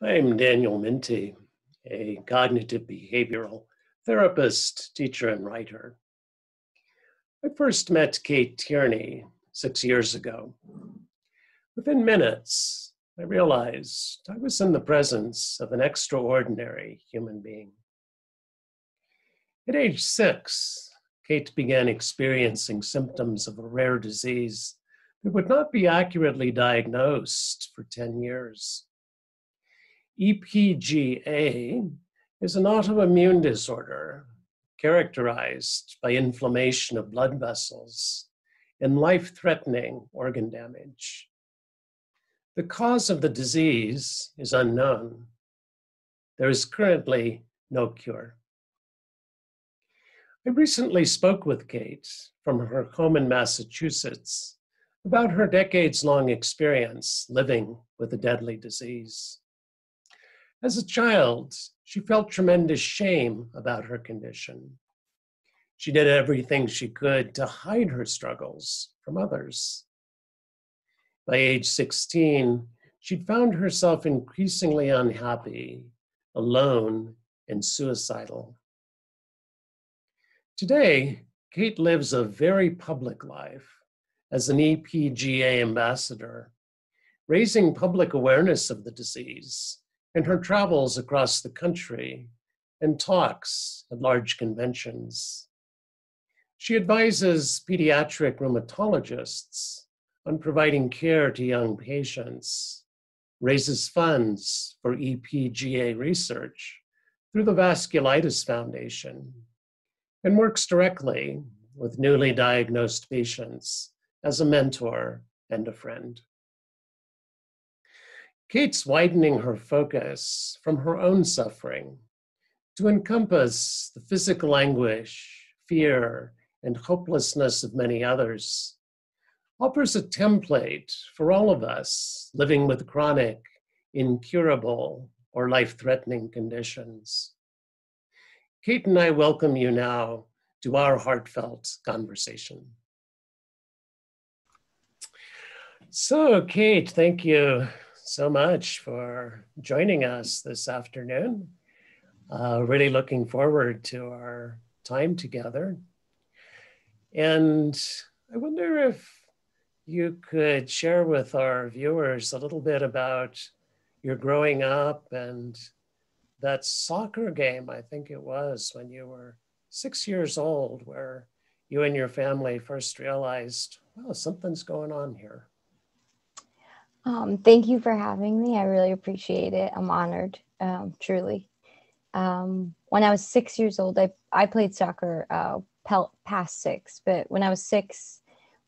I'm Daniel Minty, a cognitive behavioral therapist, teacher, and writer. I first met Kate Tierney 6 years ago. Within minutes, I realized I was in the presence of an extraordinary human being. At age 6, Kate began experiencing symptoms of a rare disease that would not be accurately diagnosed for 10 years. EPGA is an autoimmune disorder characterized by inflammation of blood vessels and life-threatening organ damage. The cause of the disease is unknown. There is currently no cure. I recently spoke with Kate from her home in Massachusetts about her decades-long experience living with a deadly disease. As a child, she felt tremendous shame about her condition. She did everything she could to hide her struggles from others. By age 16, she'd found herself increasingly unhappy, alone, and suicidal. Today, Kate lives a very public life as an EPGA ambassador, raising public awareness of the disease in her travels across the country and talks at large conventions. She advises pediatric rheumatologists on providing care to young patients, raises funds for EPGA research through the Vasculitis Foundation, and works directly with newly diagnosed patients as a mentor and a friend. Kate's widening her focus from her own suffering to encompass the physical anguish, fear, and hopelessness of many others offers a template for all of us living with chronic, incurable, or life-threatening conditions. Kate and I welcome you now to our heartfelt conversation. So, Kate, thank you so much for joining us this afternoon. Really looking forward to our time together. And I wonder if you could share with our viewers a little bit about your growing up and that soccer game, I think it was, when you were 6 years old, where you and your family first realized, well, something's going on here. Thank you for having me. I really appreciate it. I'm honored, truly. When I was 6 years old, I played soccer past 6, but when I was 6,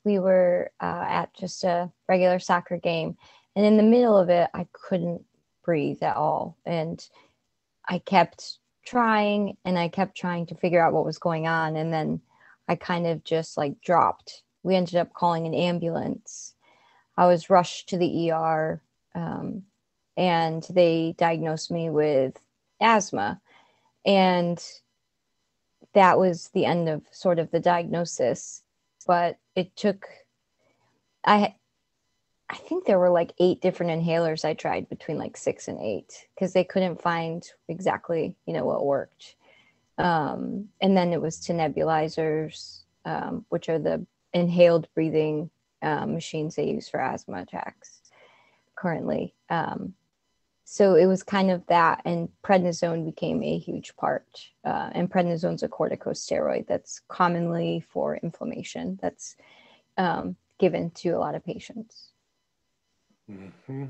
we were at just a regular soccer game. And in the middle of it, I couldn't breathe at all. And I kept trying and I kept trying to figure out what was going on. And then I kind of just like dropped. We ended up calling an ambulance. I was rushed to the ER and they diagnosed me with asthma. And that was the end of sort of the diagnosis. But it took, I think there were like 8 different inhalers I tried between like 6 and 8 because they couldn't find exactly, what worked. And then it was to nebulizers, which are the inhaled breathing machines they use for asthma attacks currently. So it was kind of that, and prednisone became a huge part. And prednisone's a corticosteroid that's commonly for inflammation that's given to a lot of patients. Mm-hmm.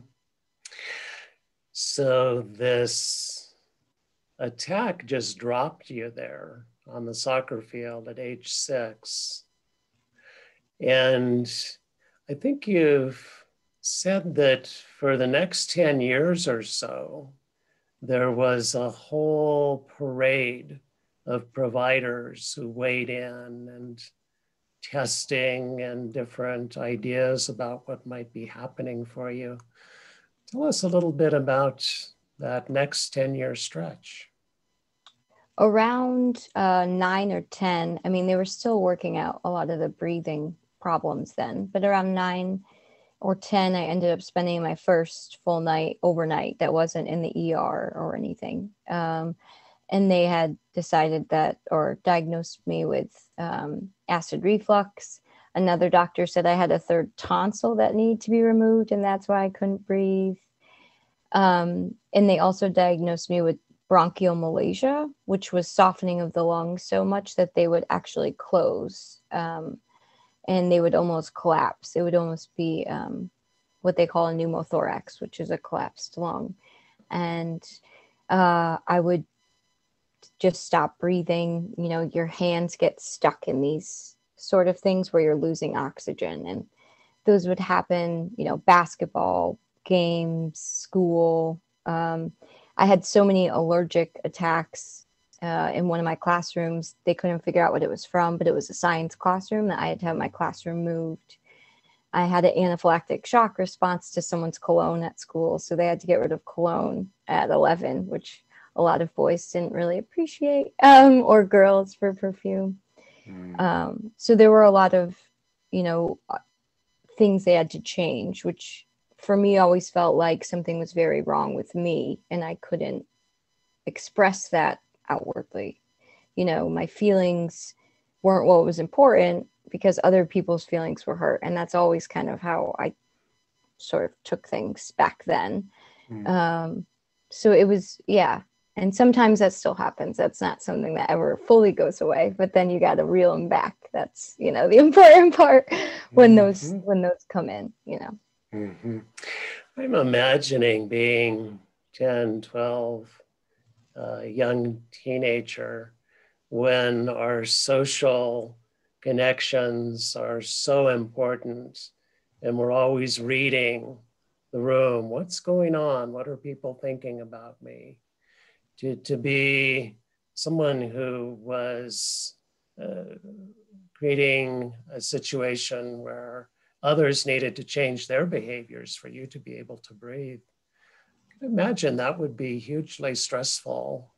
So this attack just dropped you there on the soccer field at age 6. And I think you've said that for the next 10 years or so, there was a whole parade of providers who weighed in and testing and different ideas about what might be happening for you. Tell us a little bit about that next 10-year stretch. Around 9 or 10, I mean, they were still working out a lot of the breathing problems then, but around 9 or 10, I ended up spending my first full night overnight that wasn't in the ER or anything. And they had decided that, or diagnosed me with acid reflux. Another doctor said I had a third tonsil that needed to be removed, and that's why I couldn't breathe. And they also diagnosed me with bronchial malacia, which was softening of the lungs so much that they would actually close, and they would almost collapse. It would almost be what they call a pneumothorax, which is a collapsed lung. And I would just stop breathing. You know, your hands get stuck in these sort of things where you're losing oxygen. And those would happen, you know, basketball games, school. I had so many allergic attacks in one of my classrooms. They couldn't figure out what it was from, but it was a science classroom that I had to have my classroom moved. I had an anaphylactic shock response to someone's cologne at school, so they had to get rid of cologne at 11, which a lot of boys didn't really appreciate, or girls for perfume. So there were a lot of, you know, things they had to change, which for me always felt like something was very wrong with me, and I couldn't express that outwardly. You know, my feelings weren't what was important because other people's feelings were hurt. And that's always kind of how I sort of took things back then. So it was, yeah. And sometimes that still happens. That's not something that ever fully goes away, but then you got to reel them back. That's, you know, the important part when those come in, you know. I'm imagining being 10, 12, young teenager, when our social connections are so important and we're always reading the room. What's going on? What are people thinking about me? To be someone who was creating a situation where others needed to change their behaviors for you to be able to breathe. I can imagine that would be hugely stressful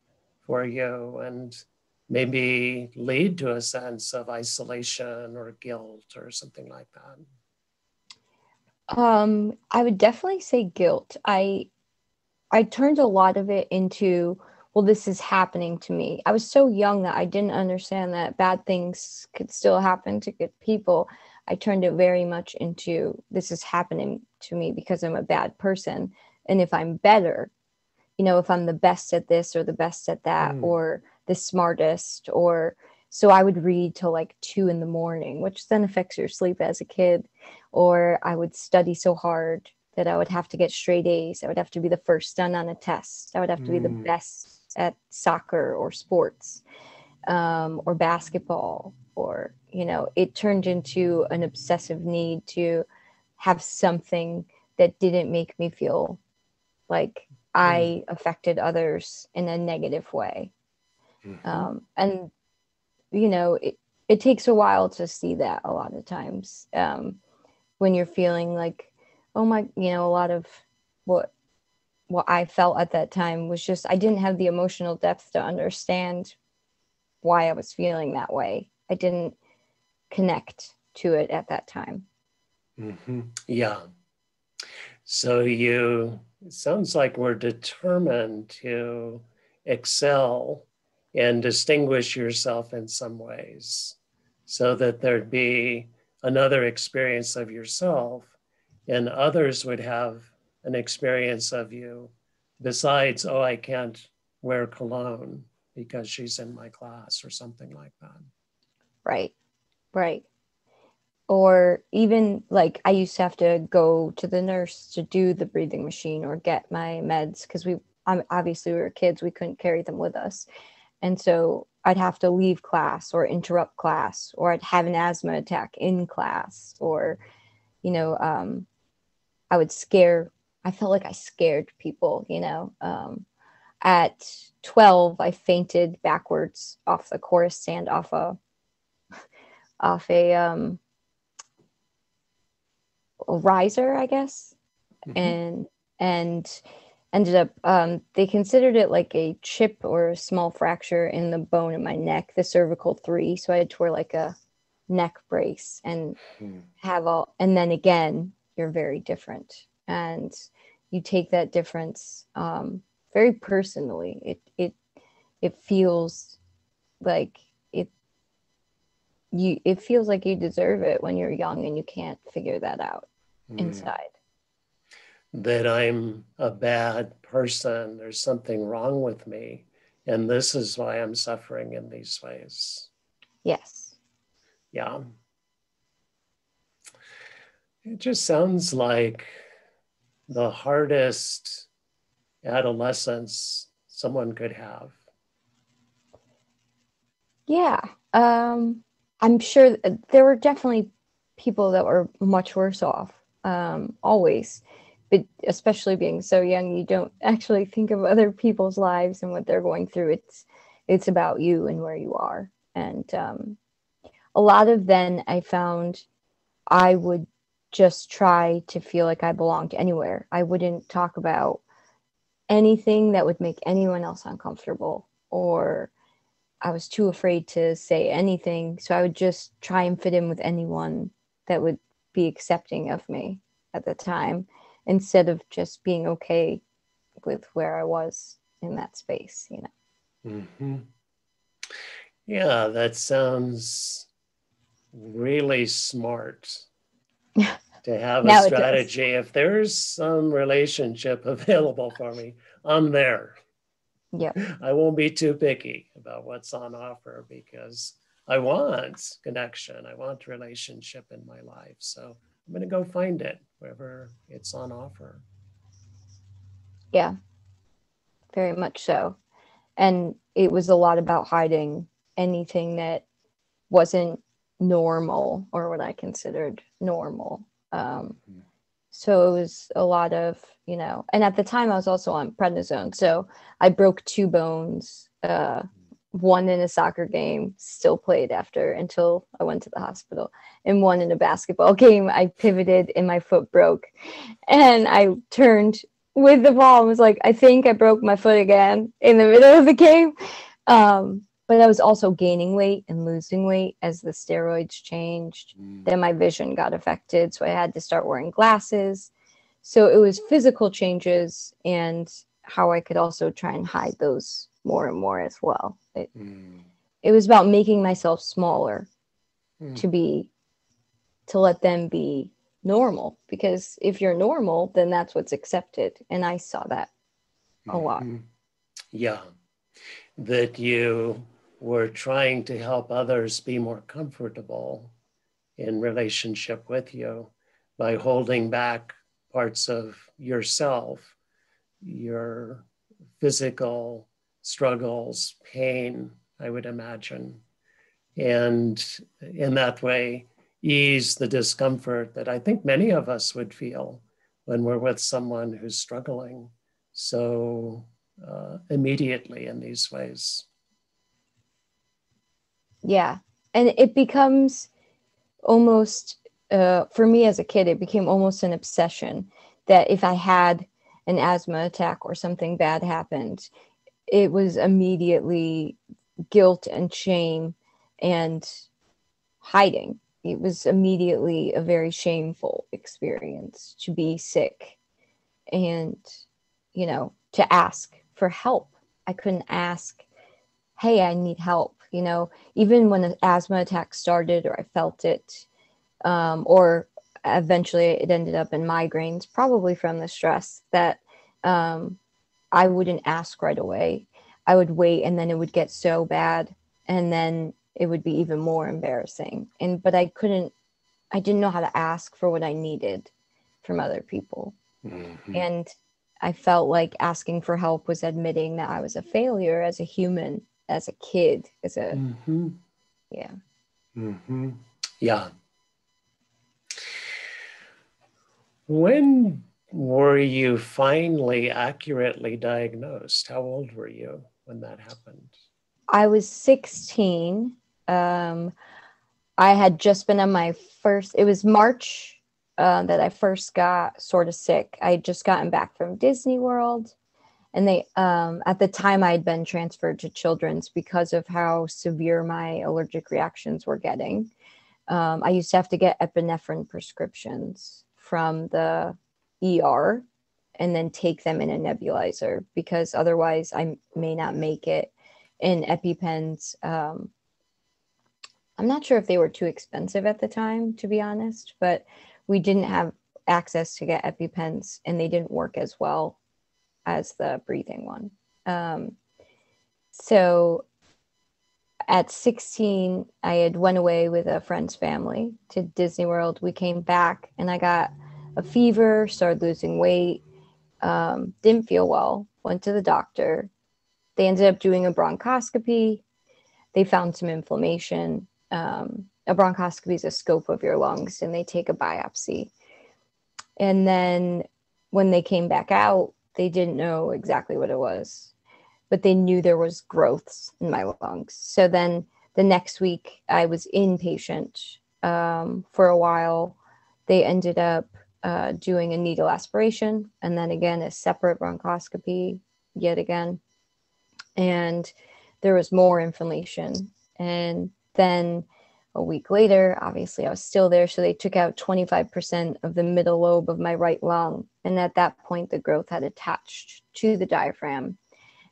for you and maybe lead to a sense of isolation or guilt or something like that. I would definitely say guilt. I turned a lot of it into, well, this is happening to me. I was so young that I didn't understand that bad things could still happen to good people. I turned it very much into, this is happening to me because I'm a bad person. And if I'm better, you know, if I'm the best at this or the best at that, or the smartest, or so I would read till like 2 a.m, which then affects your sleep as a kid. Or I would study so hard that I would have to get straight A's. I would have to be the first done on a test. I would have to be the best at soccer or sports, or basketball, or, you know, it turned into an obsessive need to have something that didn't make me feel like I affected others in a negative way. And, you know, it takes a while to see that a lot of times, when you're feeling like, oh my, you know, a lot of what I felt at that time was just, I didn't have the emotional depth to understand why I was feeling that way. I didn't connect to it at that time. Yeah. So it sounds like we're determined to excel and distinguish yourself in some ways so that there'd be another experience of yourself and others would have an experience of you besides, oh, I can't wear cologne because she's in my class or something like that. Right. Or even like I used to have to go to the nurse to do the breathing machine or get my meds because obviously we were kids, we couldn't carry them with us. And so I'd have to leave class or interrupt class, or I'd have an asthma attack in class, or, you know, I felt like I scared people, you know. At 12, I fainted backwards off the chorus stand off a riser, I guess. And ended up, they considered it like a chip or a small fracture in the bone in my neck, the cervical 3. So I had to wear like a neck brace and and then again you're very different, and you take that difference very personally. It feels like it feels like you deserve it when you're young and you can't figure that out inside. That I'm a bad person, there's something wrong with me, and this is why I'm suffering in these ways. Yes. Yeah. It just sounds like the hardest adolescence someone could have. Yeah. I'm sure there were definitely people that were much worse off, always. But especially being so young, you don't actually think of other people's lives and what they're going through. It's about you and where you are. And a lot of then I found I would just try to feel like I belonged anywhere. I wouldn't talk about anything that would make anyone else uncomfortable, or I was too afraid to say anything. So I would just try and fit in with anyone that would be accepting of me at the time, instead of just being okay with where I was in that space, you know? Mm-hmm. Yeah, that sounds really smart to have a strategy. If there's some relationship available for me, I'm there. Yeah. I won't be too picky about what's on offer, because I want connection. I want relationship in my life. So I'm going to go find it wherever it's on offer. Yeah, very much so. And it was a lot about hiding anything that wasn't normal, or what I considered normal. So it was a lot of, you know, and at the time I was also on prednisone. So I broke 2 bones, one in a soccer game, still played after until I went to the hospital, and one in a basketball game. I pivoted and my foot broke, and I turned with the ball and was like, I think I broke my foot again in the middle of the game. But I was also gaining weight and losing weight as the steroids changed. Then my vision got affected, so I had to start wearing glasses. So it was physical changes, and how I could also try and hide those more and more as well. It was about making myself smaller to let them be normal, because if you're normal, then that's what's accepted. And I saw that a lot. Yeah, that you were trying to help others be more comfortable in relationship with you by holding back parts of yourself, your physical struggles, pain, I would imagine. And in that way, ease the discomfort that I think many of us would feel when we're with someone who's struggling so immediately in these ways. Yeah. And it becomes almost, for me as a kid, it became almost an obsession that if I had an asthma attack or something bad happened, it was immediately guilt and shame and hiding. It was immediately a very shameful experience to be sick and, you know, to ask for help. I couldn't ask, hey, I need help. You know, even when an asthma attack started or I felt it, or eventually it ended up in migraines, probably from the stress, that I wouldn't ask right away. I would wait, and then it would get so bad, and then it would be even more embarrassing. But I didn't know how to ask for what I needed from other people. And I felt like asking for help was admitting that I was a failure as a human, as a kid, yeah. Yeah. When were you finally accurately diagnosed? How old were you when that happened? I was 16. I had just been on my first, it was March that I first got sort of sick. I had just gotten back from Disney World, and they, at the time I had been transferred to Children's because of how severe my allergic reactions were getting. I used to have to get epinephrine prescriptions from the ER and then take them in a nebulizer, because otherwise I may not make it. And EpiPens, I'm not sure if they were too expensive at the time, to be honest, but we didn't have access to get EpiPens, and they didn't work as well as the breathing one. So at 16, I had went away with a friend's family to Disney World. We came back and I got a fever, started losing weight, didn't feel well, went to the doctor. They ended up doing a bronchoscopy. They found some inflammation. A bronchoscopy is a scope of your lungs, and they take a biopsy. And then when they came back out, they didn't know exactly what it was, but they knew there was growths in my lungs. So then the next week I was inpatient for a while. They ended up doing a needle aspiration, and then again, a separate bronchoscopy yet again. And there was more inflammation. And then a week later, obviously I was still there. So they took out 25% of the middle lobe of my right lung. And at that point, the growth had attached to the diaphragm,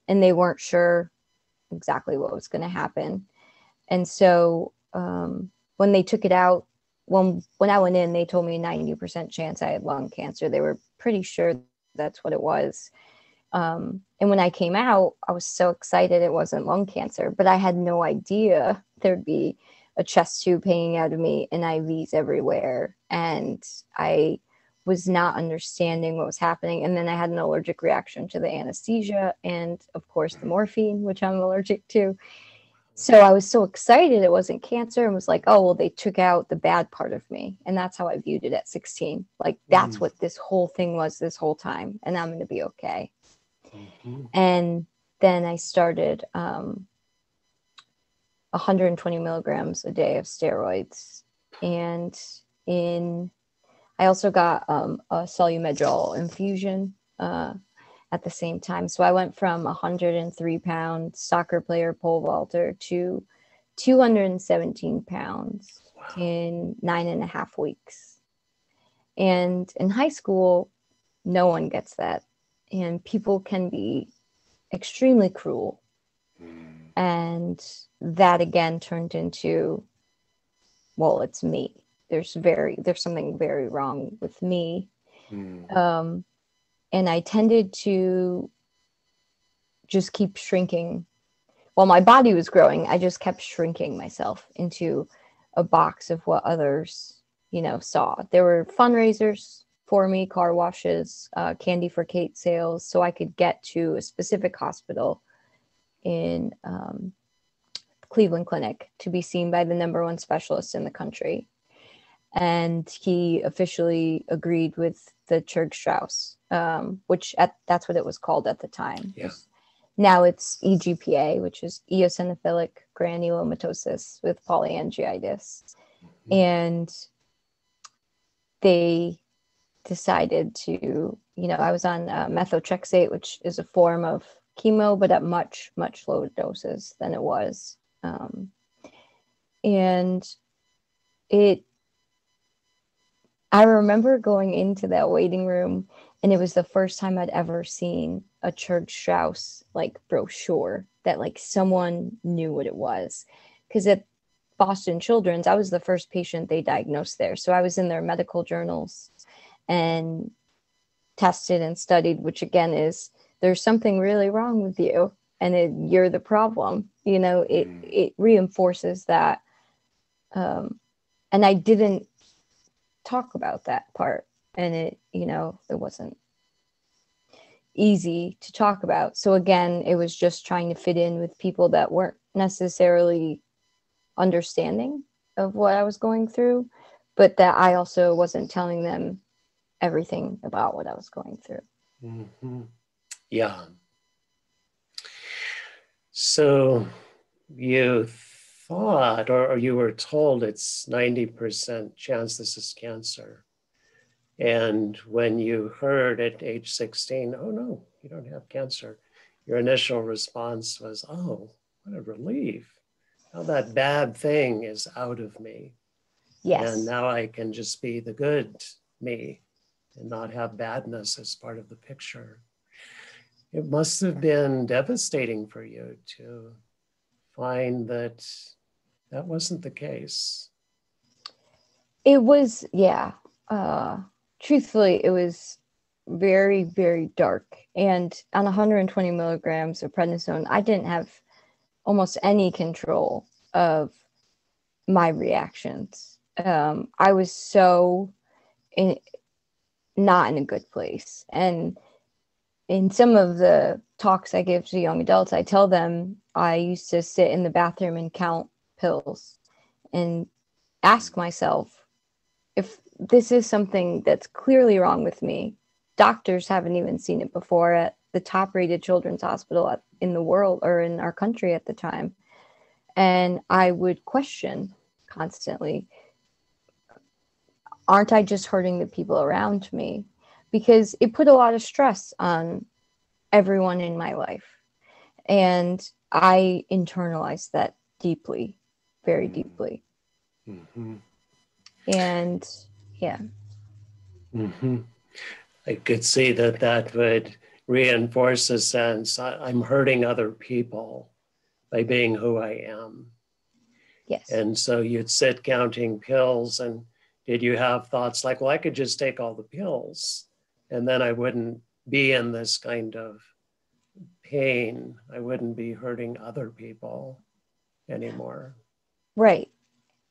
and they weren't sure exactly what was going to happen. And so when they took it out, when I went in, they told me a 90% chance I had lung cancer. They were pretty sure that's what it was. And when I came out, I was so excited it wasn't lung cancer, but I had no idea there'd be a chest tube hanging out of me and IVs everywhere. And I was not understanding what was happening. And then I had an allergic reaction to the anesthesia and, of course, the morphine, which I'm allergic to. So I was so excited it wasn't cancer, and was like, oh, well, they took out the bad part of me. And that's how I viewed it at 16. Like, that's what this whole thing was this whole time, and I'm going to be okay. And then I started 120 milligrams a day of steroids. And I also got a Solumedrol infusion at the same time. So I went from 103-pound soccer player pole vaulter to 217 pounds in 9.5 weeks. And in high school, no one gets that. And people can be extremely cruel. And that again turned into, well, it's me. There's something very wrong with me. And I tended to just keep shrinking. While my body was growing, I just kept shrinking myself into a box of what others, saw. There were fundraisers for me, car washes, candy for Kate sales, so I could get to a specific hospital in Cleveland Clinic to be seen by the #1 specialist in the country. And he officially agreed with the Churg-Strauss, which that's what it was called at the time. Yeah. Now it's EGPA, which is Eosinophilic granulomatosis with polyangiitis. And they decided to, I was on methotrexate, which is a form of chemo, but at much, much lower doses than it was. And I remember going into that waiting room, and it was the first time I'd ever seen a Churg-Strauss brochure that someone knew what it was. Because at Boston Children's, I was the first patient they diagnosed there. So I was in their medical journals and tested and studied, which again is, there's something really wrong with you, and you're the problem. It reinforces that. And I didn't talk about that part, and it wasn't easy to talk about. So again, it was just trying to fit in with people that weren't necessarily understanding of what I was going through, but that I also wasn't telling them everything about what I was going through. Yeah. So you thought, or you were told, it's 90% chance this is cancer. And when you heard at age 16, oh no, you don't have cancer, your initial response was, oh, what a relief. Now that bad thing is out of me. Yes. And now I can just be the good me. and not have badness as part of the picture. It must have been devastating for you to find that that wasn't the case. It was, yeah. Truthfully, it was very, very dark. And on 120 milligrams of prednisone, I didn't have almost any control of my reactions. I was so not in a good place. And in some of the talks I give to young adults, I tell them I used to sit in the bathroom and count pills and ask myself if this is something that's clearly wrong with me. Doctors haven't even seen it before at the top rated children's hospital in the world or in our country at the time. And I would question constantly, aren't I just hurting the people around me? Because it put a lot of stress on everyone in my life. And I internalized that deeply, very deeply. Mm-hmm. And yeah. Mm-hmm. I could see that that would reinforce a sense I'm hurting other people by being who I am. Yes. And so you'd sit counting pills, and did you have thoughts like, well, I could just take all the pills and then I wouldn't be in this kind of pain. I wouldn't be hurting other people anymore. Right.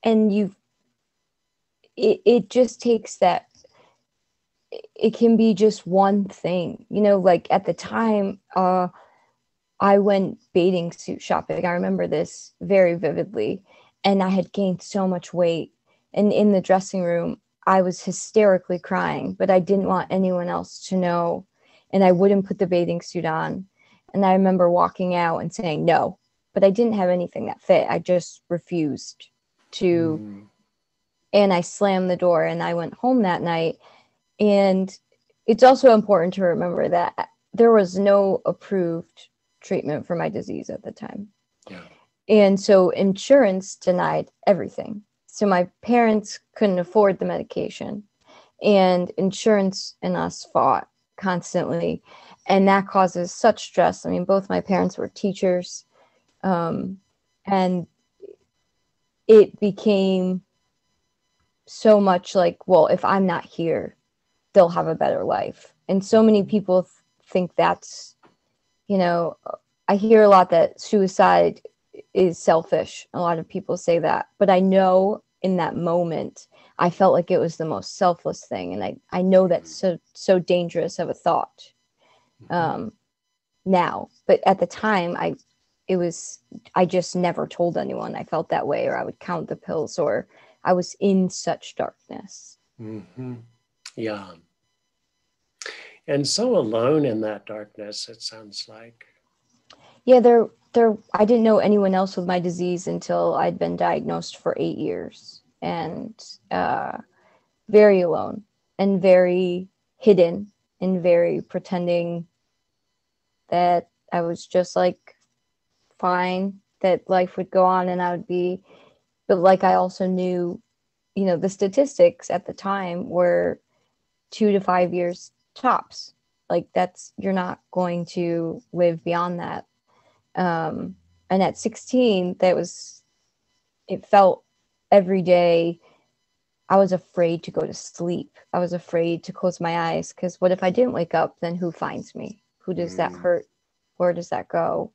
And it just takes that, it can be just one thing, like at the time, I went bathing suit shopping. I remember this very vividly. And I had gained so much weight. And in the dressing room, I was hysterically crying, but I didn't want anyone else to know. And I wouldn't put the bathing suit on. And I remember walking out and saying no, but I didn't have anything that fit. I just refused to. And I slammed the door and I went home that night. And it's also important to remember that there was no approved treatment for my disease at the time. Yeah. And so insurance denied everything. So my parents couldn't afford the medication, and insurance and us fought constantly. And that causes such stress. I mean, both my parents were teachers. And it became so much like, well, if I'm not here, they'll have a better life. And so many people think that's, I hear a lot that suicide is selfish. A lot of people say that, but I know in that moment, I felt like it was the most selfless thing. And I know that's so dangerous of a thought now, but at the time I just never told anyone I felt that way, or I would count the pills, or I was in such darkness. Mm-hmm. Yeah. And so alone in that darkness, it sounds like. Yeah, I didn't know anyone else with my disease until I'd been diagnosed for 8 years, and very alone and very hidden and very pretending that I was just like fine, that life would go on and I would be, but like I also knew, the statistics at the time were 2 to 5 years tops. Like you're not going to live beyond that. And at 16, it felt every day I was afraid to go to sleep. I was afraid to close my eyes, because what if I didn't wake up? Then who finds me? Who does that hurt? Where does that go?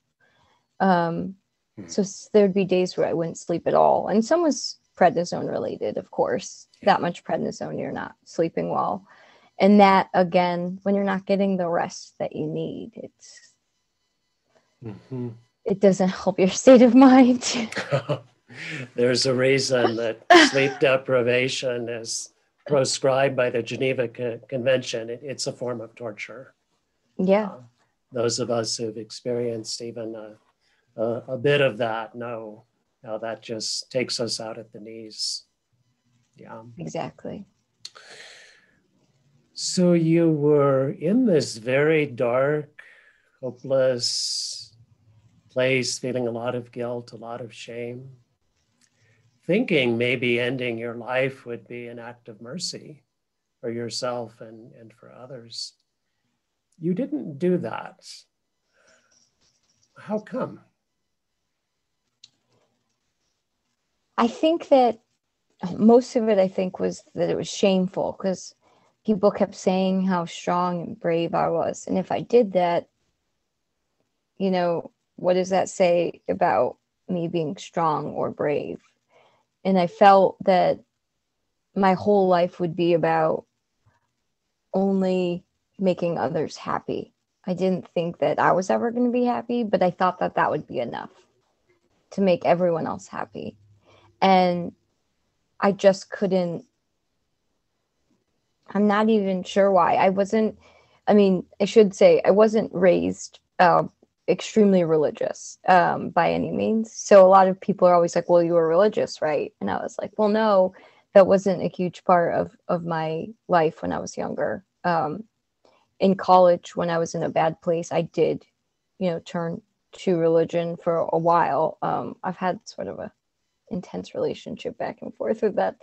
So there'd be days where I wouldn't sleep at all. And some was prednisone related, of course. That much prednisone, you're not sleeping well. And that, again, when you're not getting the rest that you need, it doesn't help your state of mind. There's a reason that sleep deprivation is proscribed by the Geneva Convention. It's a form of torture. Yeah. Those of us who've experienced even a bit of that know how that just takes us out at the knees. Yeah. Exactly. So you were in this very dark, hopeless place, feeling a lot of guilt, a lot of shame, thinking maybe ending your life would be an act of mercy for yourself and for others. You didn't do that. How come? I think that most of it, I think, was that it was shameful because people kept saying how strong and brave I was. And if I did that, you know, what does that say about me being strong or brave? And I felt that my whole life would be about only making others happy. I didn't think that I was ever going to be happy, but I thought that that would be enough to make everyone else happy. And I just couldn't, I'm not even sure why. I should say I wasn't raised extremely religious by any means. So a lot of people are always like, well, you were religious, right? And I was like, well, no, that wasn't a huge part of my life when I was younger. In college, when I was in a bad place, I did, turn to religion for a while. I've had sort of a intense relationship back and forth with that.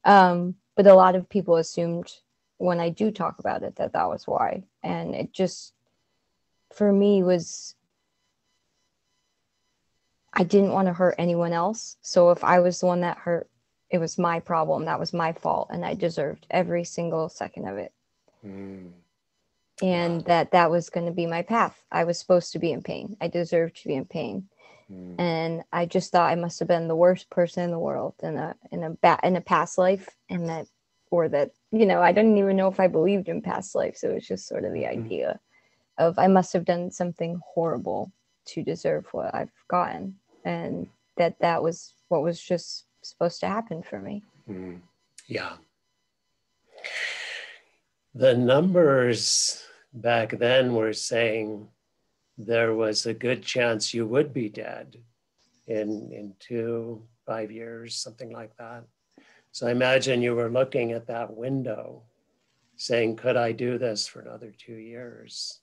But a lot of people assumed when I do talk about it that that was why. And it just, for me, I didn't want to hurt anyone else. So if I was the one that hurt, it was my problem. That was my fault. And I deserved every single second of it. And that was going to be my path. I was supposed to be in pain. I deserved to be in pain. And I just thought I must have been the worst person in the world in a past life, and that I didn't even know if I believed in past life. So it was just sort of the idea of I must have done something horrible to deserve what I've gotten, and that was what was just supposed to happen for me. Yeah. The numbers back then were saying there was a good chance you would be dead in 5 years, something like that. So I imagine you were looking at that window saying, could I do this for another 2 years?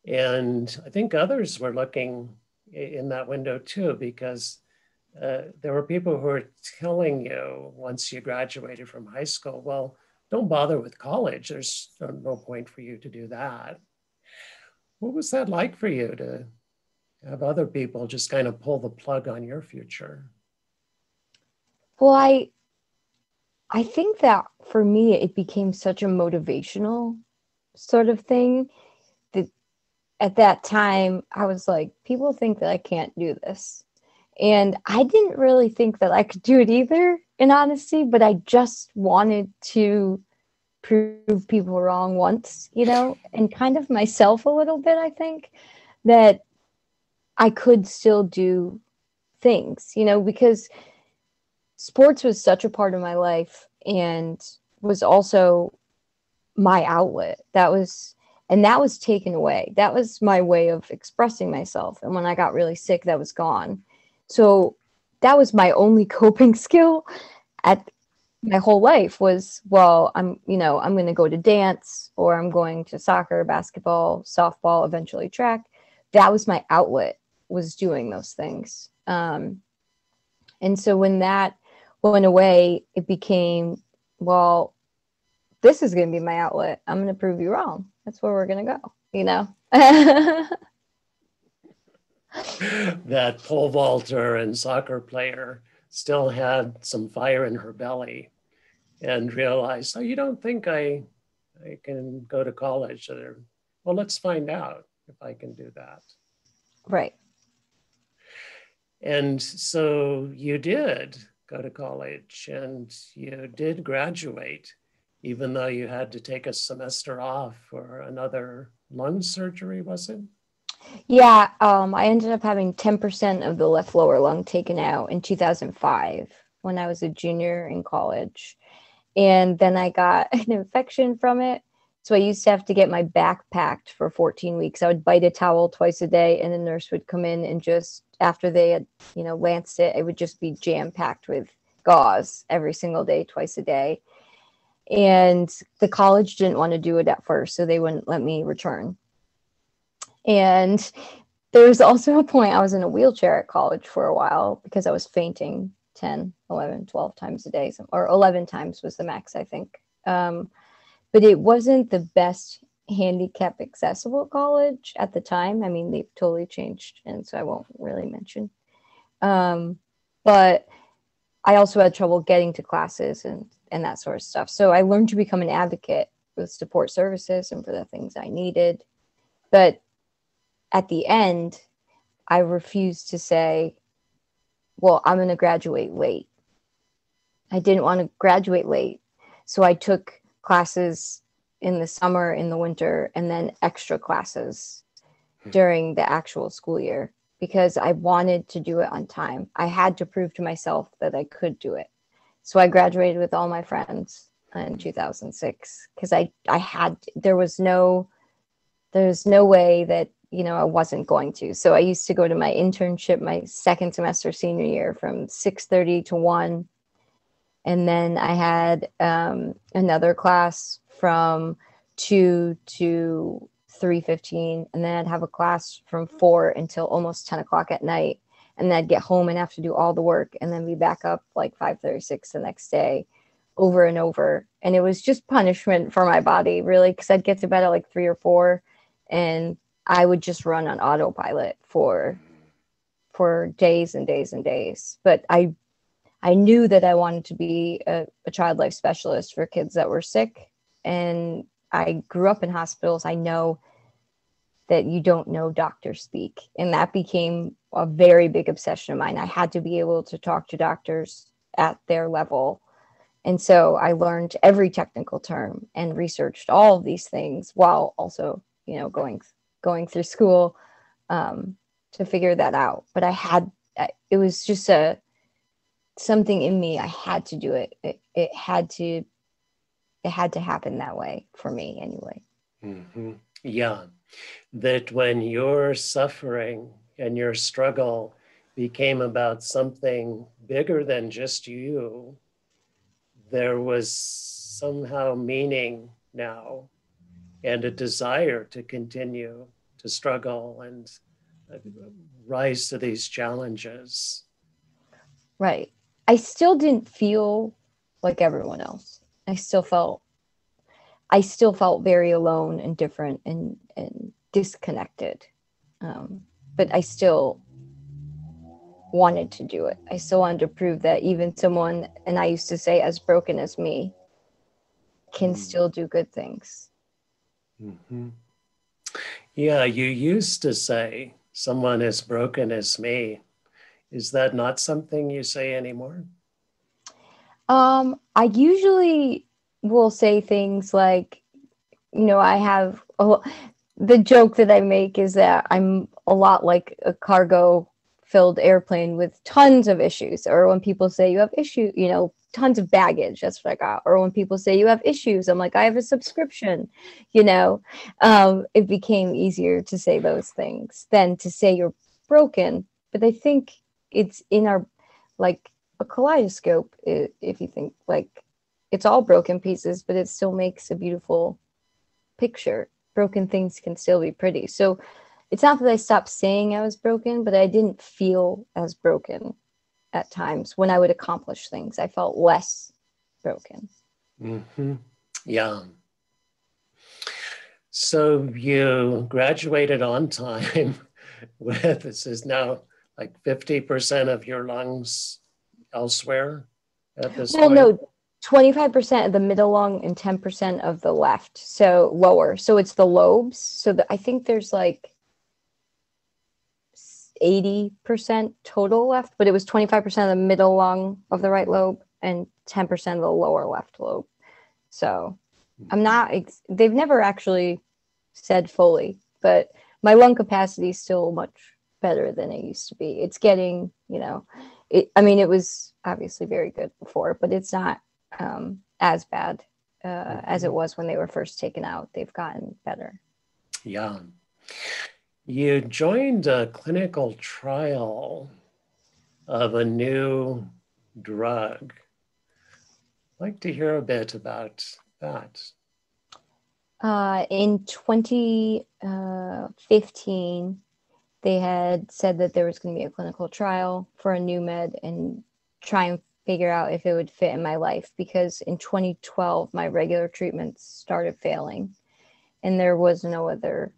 And I think others were looking in that window too, because there were people who were telling you once you graduated from high school, well, don't bother with college. There's no point for you to do that. What was that like for you to have other people just kind of pull the plug on your future? Well, I think that for me, it became such a motivational sort of thing that at that time I was like, people think that I can't do this. And I didn't really think that I could do it either, in honesty, but I just wanted to prove people wrong once, and kind of myself a little bit. I think that I could still do things, because sports was such a part of my life and was also my outlet. That was taken away. That was my way of expressing myself. And when I got really sick, that was gone. So that was my only coping skill at my whole life was, well, I'm going to go to dance, or I'm going to soccer, basketball, softball, eventually track. That was my outlet, was doing those things. And so when that went away, it became, well, this is going to be my outlet. I'm going to prove you wrong. That's where we're going to go, That pole vaulter and soccer player still had some fire in her belly and realized, oh, you don't think I can go to college? Well, let's find out if I can do that. Right. And so you did go to college and you did graduate, even though you had to take a semester off for another lung surgery, was it? Yeah, I ended up having 10% of the left lower lung taken out in 2005 when I was a junior in college. And then I got an infection from it. So I used to have to get my back packed for 14 weeks. I would bite a towel twice a day, and the nurse would come in and just, after they had, lanced it, it would just be jam-packed with gauze every single day, twice a day. And the college didn't want to do it at first, so they wouldn't let me return. And there was also a point I was in a wheelchair at college for a while because I was fainting 10, 11, 12 times a day, or 11 times was the max, I think, But it wasn't the best handicap accessible college at the time. I mean, they've totally changed, and so I won't really mention. But I also had trouble getting to classes and that sort of stuff. So I learned to become an advocate with support services and for the things I needed. But at the end, I refused to say, well, I'm going to graduate late. I didn't want to graduate late. So I took classes in the summer, in the winter, and then extra classes during the actual school year because I wanted to do it on time. I had to prove to myself that I could do it. So I graduated with all my friends in 2006 because there's no way that, I wasn't going to. So I used to go to my internship, my second semester senior year from 6:30 to 1. And then I had another class from 2 to 3:15. And then I'd have a class from 4 until almost 10 o'clock at night. And then I'd get home and have to do all the work and then be back up like 5:36 the next day over and over. And it was just punishment for my body, really, because I'd get to bed at like 3 or 4 and I would just run on autopilot for days and days and days. But I knew that I wanted to be a child life specialist for kids that were sick. And I grew up in hospitals. I know that you don't know doctor speak. And that became a very big obsession of mine. I had to be able to talk to doctors at their level. And so I learned every technical term and researched all of these things while also, going through school to figure that out. But it was just something in me. I had to do it. It had to happen that way for me anyway. Mm-hmm. Yeah. That when your suffering and your struggle became about something bigger than just you, there was somehow meaning now and a desire to continue to struggle and rise to these challenges. Right. I still didn't feel like everyone else. I still felt very alone and different and disconnected. But I still wanted to do it. I still wanted to prove that even someone, and I used to say as broken as me, can still do good things. Mm-hmm. Yeah, you used to say someone as broken as me. Is that not something you say anymore? I usually will say things like, I have the joke that I make is that I'm a lot like a cargo filled airplane with tons of issues. Or when people say you have issues, tons of baggage, that's what I got. Or when people say you have issues, I'm like, I have a subscription, it became easier to say those things than to say you're broken. But I think it's in our, like a kaleidoscope, if you think like it's all broken pieces, but it still makes a beautiful picture. Broken things can still be pretty. So it's not that I stopped saying I was broken, but I didn't feel as broken at times. When I would accomplish things, I felt less broken. Mm-hmm. Yeah. So you graduated on time with, this is now like 50% of your lungs elsewhere at this point? No, 25% of the middle lung and 10% of the left, so lower. So it's the lobes. So I think there's like 80% total left, but it was 25% of the middle lung of the right lobe and 10% of the lower left lobe. So I'm not, they've never actually said fully, but my lung capacity is still much better than it used to be. It's getting, it was obviously very good before, but it's not as bad as it was when they were first taken out. They've gotten better. Yeah. You joined a clinical trial of a new drug. I'd like to hear a bit about that. In 2015, they had said that there was going to be a clinical trial for a new med and try and figure out if it would fit in my life, because in 2012, my regular treatments started failing and there was no other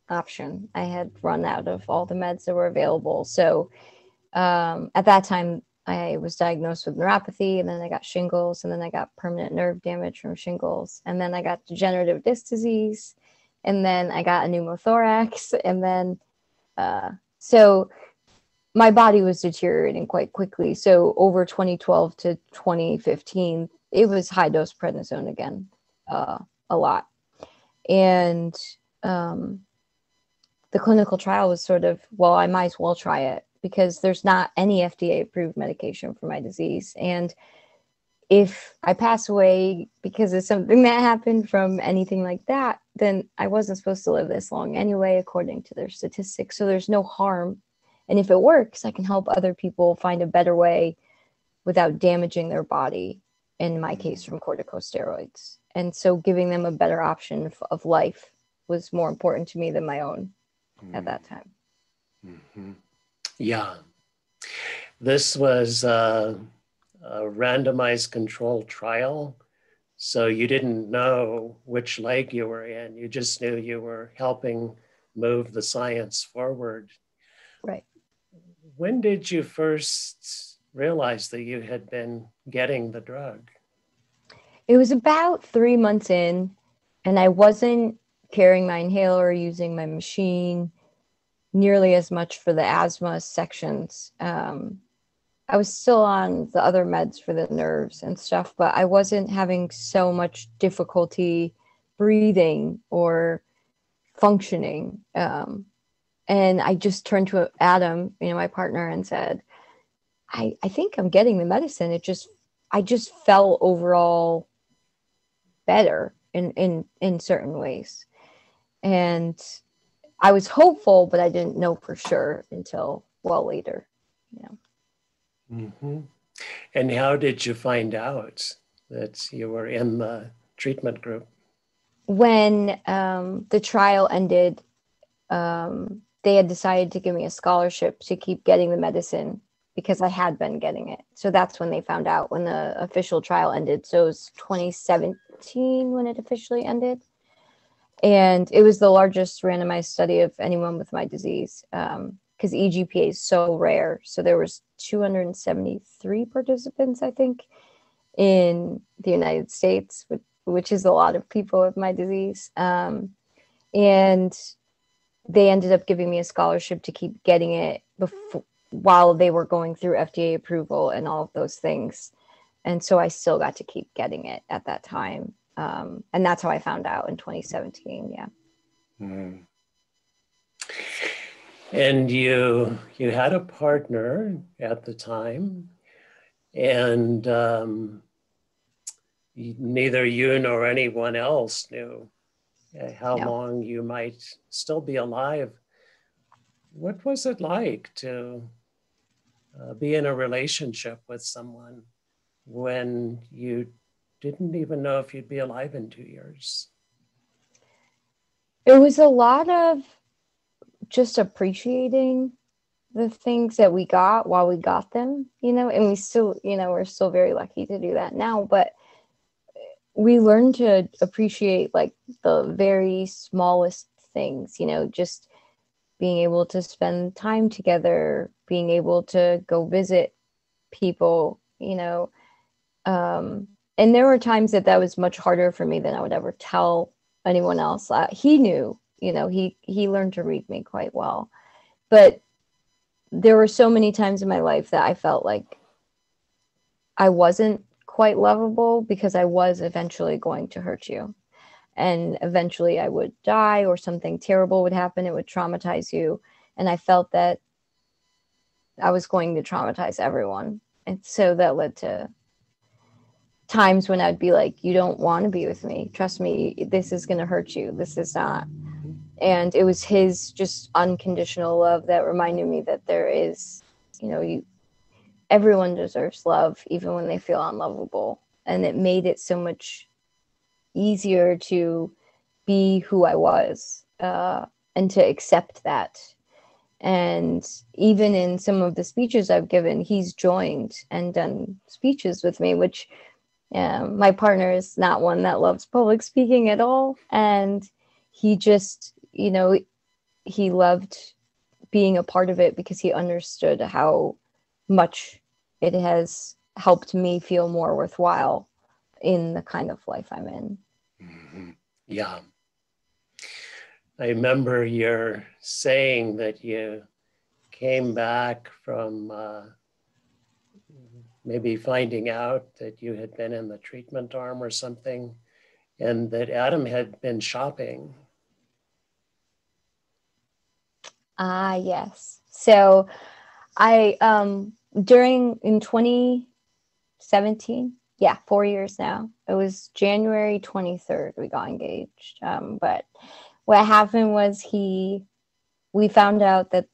option. I had run out of all the meds that were available. So at that time, I was diagnosed with neuropathy, and then I got shingles, and then I got permanent nerve damage from shingles, and then I got degenerative disc disease, and then I got a pneumothorax, and then so my body was deteriorating quite quickly. So over 2012 to 2015, it was high dose prednisone again, a lot. And the clinical trial was sort of, well, I might as well try it, because there's not any FDA approved medication for my disease. And if I pass away because of something that happened from anything like that, then I wasn't supposed to live this long anyway, according to their statistics. So there's no harm. And if it works, I can help other people find a better way without damaging their body, in my case, from corticosteroids. And so giving them a better option of life was more important to me than my own at that time. Mm-hmm. Yeah. This was a randomized controlled trial. So you didn't know which leg you were in. You just knew you were helping move the science forward. Right. When did you first realize that you had been getting the drug? It was about 3 months in, and I wasn't carrying my inhaler or using my machine nearly as much for the asthma sections. I was still on the other meds for the nerves and stuff, but I wasn't having so much difficulty breathing or functioning. And I just turned to Adam, my partner, and said, I think I'm getting the medicine. I just felt overall better in certain ways. And I was hopeful, but I didn't know for sure until well later. Mm-hmm. And how did you find out that you were in the treatment group? When the trial ended, they had decided to give me a scholarship to keep getting the medicine because I had been getting it. So that's when they found out, when the official trial ended. So it was 2017 when it officially ended. And it was the largest randomized study of anyone with my disease, because EGPA is so rare. So there was 273 participants, I think, in the United States, which is a lot of people with my disease. And they ended up giving me a scholarship to keep getting it while they were going through FDA approval and all of those things. And so I still got to keep getting it at that time. And that's how I found out in 2017. Yeah. Mm. And you had a partner at the time, and neither you nor anyone else knew how long you might still be alive. What was it like to be in a relationship with someone when you didn't even know if you'd be alive in 2 years? It was a lot of just appreciating the things that we got while we got them, and we still, we're still very lucky to do that now, but we learned to appreciate like the very smallest things, just being able to spend time together, being able to go visit people, and there were times that was much harder for me than I would ever tell anyone else. He knew, he learned to read me quite well, but there were so many times in my life that I felt like I wasn't quite lovable because I was eventually going to hurt you. And eventually I would die or something terrible would happen. It would traumatize you. And I felt that I was going to traumatize everyone. And so that led to times when I'd be like, you don't want to be with me. Trust me, this is going to hurt you. This is not. And it was his just unconditional love that reminded me that there is, everyone deserves love, even when they feel unlovable. And it made it so much easier to be who I was, and to accept that. And even in some of the speeches I've given, he's joined and done speeches with me, which my partner is not one that loves public speaking at all. And he just, he loved being a part of it because he understood how much it has helped me feel more worthwhile in the kind of life I'm in. Mm-hmm. Yeah. I remember your saying that you came back from maybe finding out that you had been in the treatment arm or something, and that Adam had been shopping. Yes. So I, in 2017, yeah, 4 years now, it was January 23rd, we got engaged. But what happened was we found out that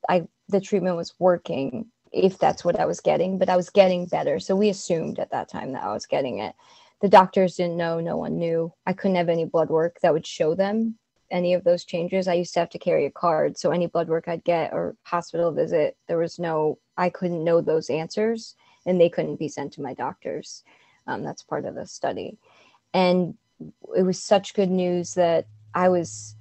the treatment was working, if that's what I was getting, but I was getting better. So we assumed at that time that I was getting it. The doctors didn't know, no one knew. I couldn't have any blood work that would show them any of those changes. I used to have to carry a card. So any blood work I'd get or hospital visit, I couldn't know those answers, and they couldn't be sent to my doctors. That's part of the study. And it was such good news that I was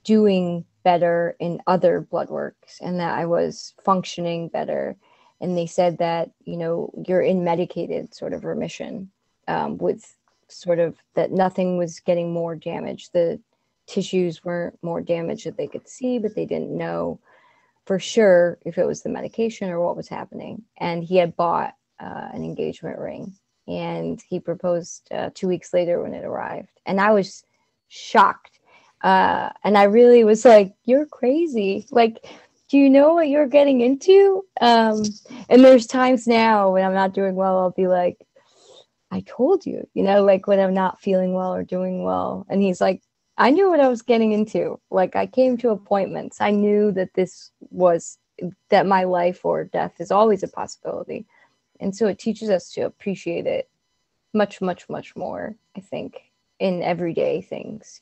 doing better in other blood works and that I was functioning better. And they said that, you're in medicated sort of remission, with sort of that nothing was getting more damage. The tissues weren't more damaged that they could see, but they didn't know for sure if it was the medication or what was happening. And he had bought an engagement ring, and he proposed 2 weeks later when it arrived. And I was shocked. And I really was like, you're crazy. Like, do you know what you're getting into? And there's times now when I'm not doing well, I'll be like, I told you, like when I'm not feeling well or doing well. And he's like, I knew what I was getting into. Like, I came to appointments. I knew that that my life or death is always a possibility. And so it teaches us to appreciate it much, much, much more, I think, in everyday things.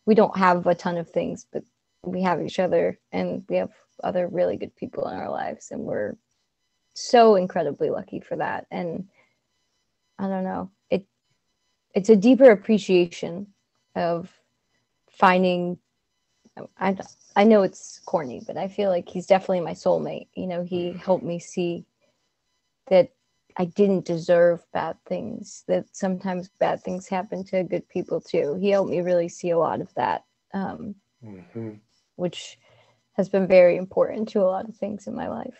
We don't have a ton of things, but we have each other, and we have other really good people in our lives. And we're so incredibly lucky for that. And I don't know, it's a deeper appreciation of finding, I know it's corny, but I feel like he's definitely my soulmate. He helped me see that I didn't deserve bad things, that sometimes bad things happen to good people too. He helped me really see a lot of that, which has been very important to a lot of things in my life.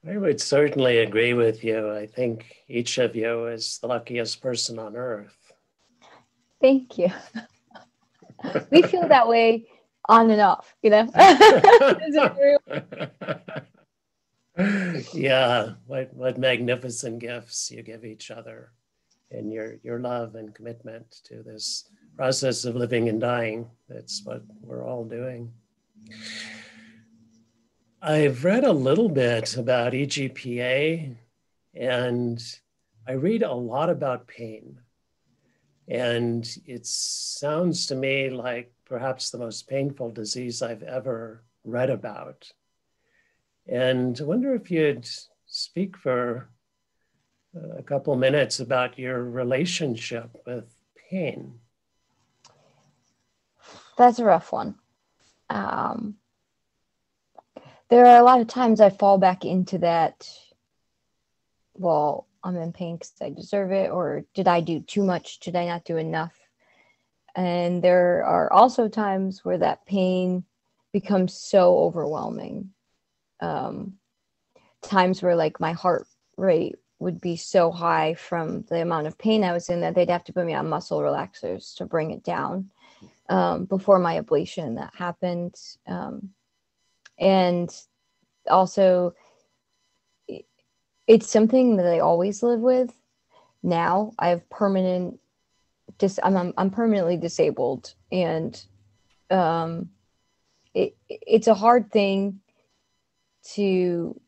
I would certainly agree with you. I think each of you is the luckiest person on earth. Thank you. We feel that way on and off, Yeah, what magnificent gifts you give each other, and your love and commitment to this process of living and dying. That's what we're all doing. I've read a little bit about EPGA, and I read a lot about pain. And it sounds to me like perhaps the most painful disease I've ever read about. And I wonder if you'd speak for a couple minutes about your relationship with pain. That's a rough one. There are a lot of times I fall back into that, well, I'm in pain because I deserve it, or did I do too much? Did I not do enough? And there are also times where that pain becomes so overwhelming. Times where like my heart rate would be so high from the amount of pain I was in that they'd have to put me on muscle relaxers to bring it down. Before my ablation that happened. And also, it's something that I always live with. Now I have I'm permanently disabled, and it's a hard thing to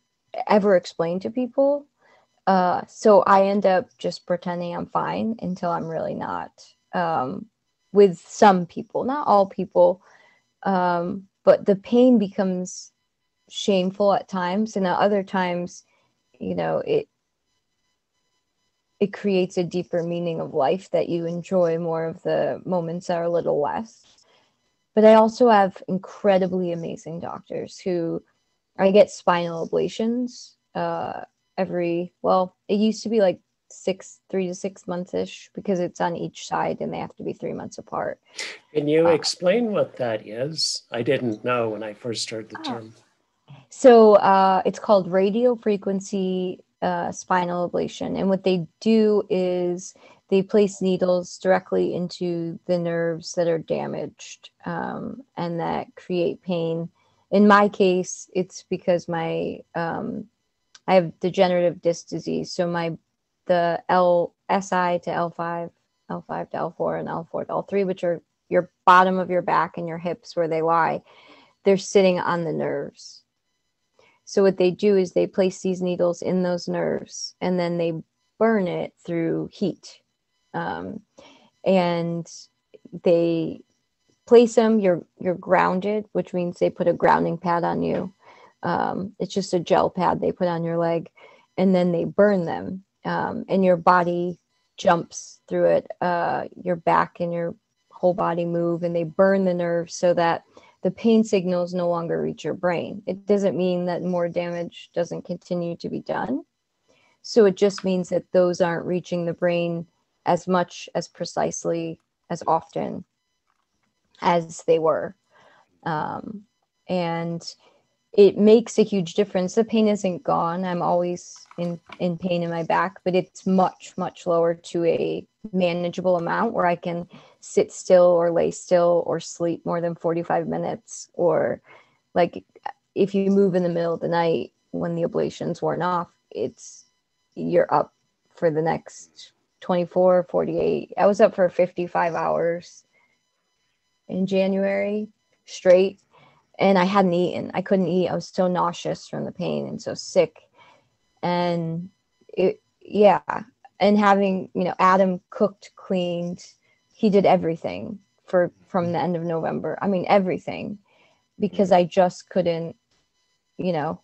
ever explain to people. So I end up just pretending I'm fine until I'm really not. With some people, not all people, But the pain becomes shameful at times, and at other times, you know, it creates a deeper meaning of life that you enjoy more of the moments that are a little less. But I also have incredibly amazing doctors who I get spinal ablations it used to be like 3 to 6 months ish, because it's on each side and they have to be 3 months apart. Can you explain what that is? I didn't know when I first heard the term. So it's called radio frequency spinal ablation. And what they do is they place needles directly into the nerves that are damaged and that create pain. In my case, it's because I have degenerative disc disease. So the LSI to L5, L5 to L4, and L4 to L3, which are your bottom of your back and your hips where they lie, they're sitting on the nerves. So what they do is they place these needles in those nerves and then they burn it through heat. And they place them, you're grounded, which means they put a grounding pad on you. It's just a gel pad they put on your leg, and then they burn them, and your body jumps through it. Your back and your whole body move, and they burn the nerves so that the pain signals no longer reach your brain. It doesn't mean that more damage doesn't continue to be done. So it just means that those aren't reaching the brain as much, as precisely, as often as they were. And it makes a huge difference. The pain isn't gone. I'm always in pain in my back, but it's much, much lower to a manageable amount where I can sit still or lay still or sleep more than 45 minutes. Or like if you move in the middle of the night when the ablation's worn off, you're up for the next 24, 48. I was up for 55 hours in January straight. And I hadn't eaten. I couldn't eat. I was so nauseous from the pain and so sick. And and having, Adam cooked, cleaned, he did everything from the end of November. I mean, everything, because I just couldn't, and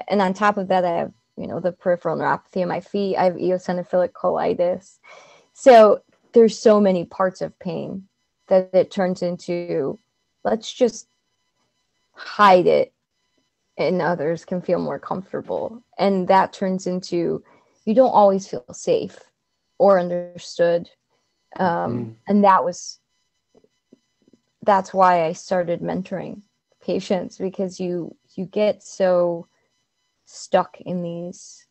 on top of that, I have, the peripheral neuropathy in my feet. I have eosinophilic colitis. So there's so many parts of pain that it turns into, let's just hide it and others can feel more comfortable. And that turns into, you don't always feel safe or understood. And that's why I started mentoring patients, because you get so stuck in these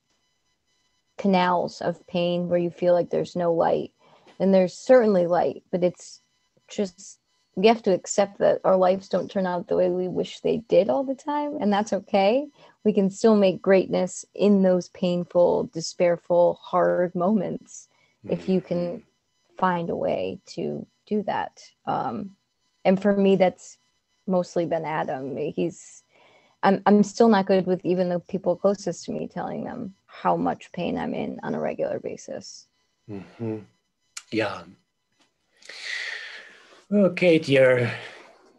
canals of pain where you feel like there's no light. And there's certainly light, but it's just, we have to accept that our lives don't turn out the way we wish they did all the time. And that's okay. We can still make greatness in those painful, despairful, hard moments if you can find a way to do that. And for me, that's mostly been Adam. I'm still not good with even the people closest to me telling them how much pain I'm in on a regular basis. Mm-hmm. Yeah. Well, Kate, you're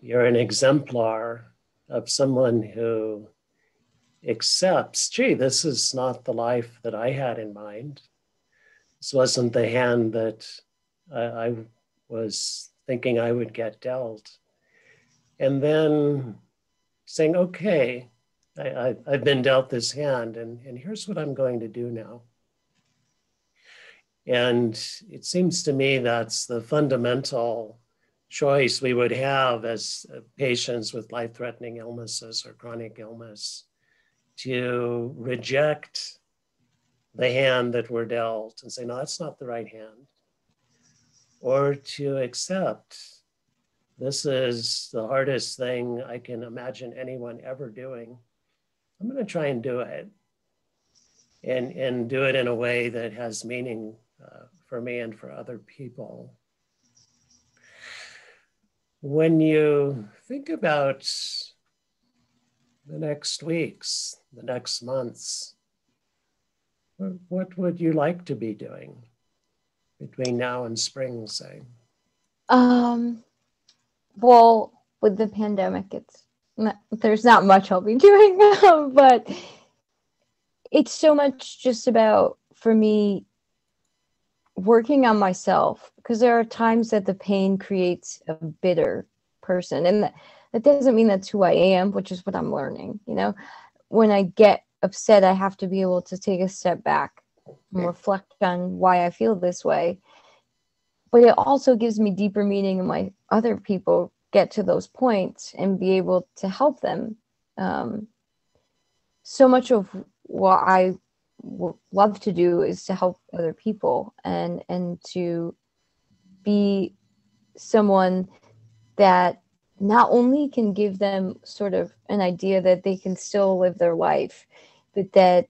an exemplar of someone who accepts, gee, this is not the life that I had in mind. This wasn't the hand that I was thinking I would get dealt. And then saying, okay, I've been dealt this hand, and here's what I'm going to do now. And it seems to me that's the fundamental choice we would have as patients with life-threatening illnesses or chronic illness, to reject the hand that we're dealt and say, no, that's not the right hand. Or to accept, this is the hardest thing I can imagine anyone ever doing. I'm going to try and do it, and do it in a way that has meaning for me and for other people. When you think about the next weeks, the next months, what would you like to be doing between now and spring, say? Well, with the pandemic, there's not much I'll be doing, but it's so much just about, for me, working on myself, because there are times that the pain creates a bitter person, and that doesn't mean that's who I am, which is what I'm learning. When I get upset, I have to be able to take a step back and reflect on why I feel this way. But it also gives me deeper meaning in why other people get to those points and be able to help them. So much of what I love to do is to help other people, and to be someone that not only can give them sort of an idea that they can still live their life, but that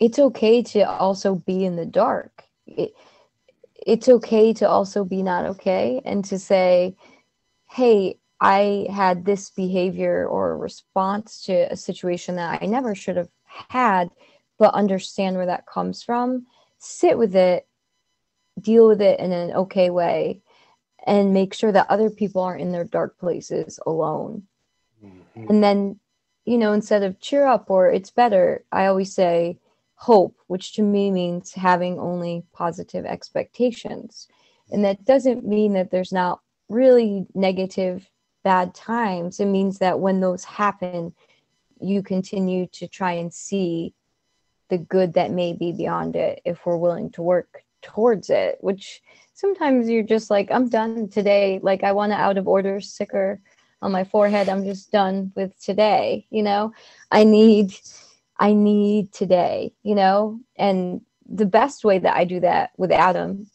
it's okay to also be in the dark. It's okay to also be not okay, and to say, hey, I had this behavior or response to a situation that I never should have had, but understand where that comes from, sit with it, deal with it in an okay way, and make sure that other people aren't in their dark places alone. Mm-hmm. And then, instead of cheer up or it's better, I always say hope, which to me means having only positive expectations. And that doesn't mean that there's not really negative, bad times. It means that when those happen, you continue to try and see the good that may be beyond it, if we're willing to work towards it, which sometimes you're just like, I'm done today. Like, I want an out of order sticker on my forehead. I'm just done with today. I need today, and the best way that I do that with Adam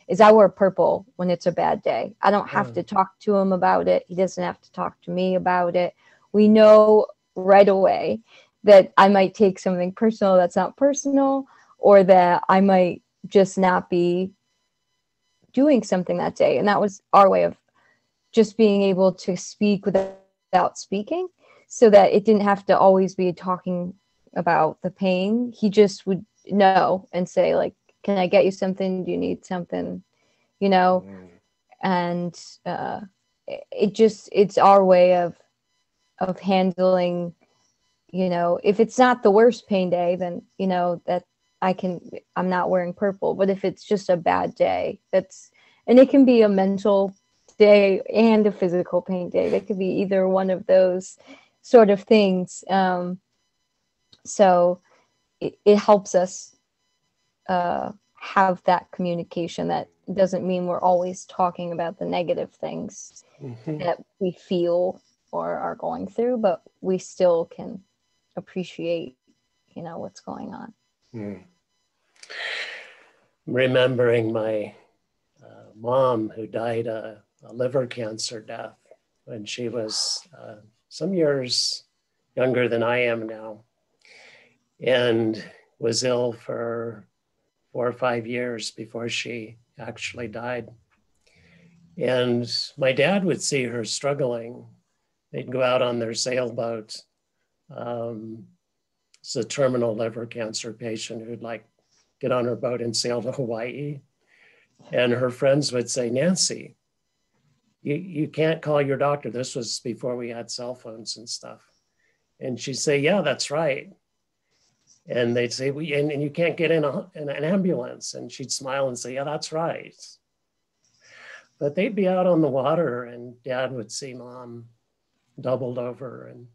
is I wear purple when it's a bad day. I don't have to talk to him about it. He doesn't have to talk to me about it. We know right away that I might take something personal that's not personal, or that I might just not be doing something that day. And that was our way of just being able to speak without speaking, so that it didn't have to always be talking about the pain. He just would know and say, like, can I get you something? Do you need something? And it's our way of handling, if it's not the worst pain day, then, that I'm not wearing purple. But if it's just a bad day, and it can be a mental day and a physical pain day. That could be either one of those sort of things. So it helps us have that communication. That doesn't mean we're always talking about the negative things that we feel or are going through, but we still can appreciate, what's going on. Remembering my mom, who died a liver cancer death when she was some years younger than I am now, and was ill for 4 or 5 years before she actually died. And my dad would see her struggling. They'd go out on their sailboat. It's a terminal liver cancer patient who'd get on her boat and sail to Hawaii. And her friends would say, Nancy, you can't call your doctor. This was before we had cell phones and stuff. And she'd say, yeah, that's right. And they'd say, and you can't get in an ambulance. And she'd smile and say, yeah, that's right. But they'd be out on the water, and Dad would see Mom doubled over. And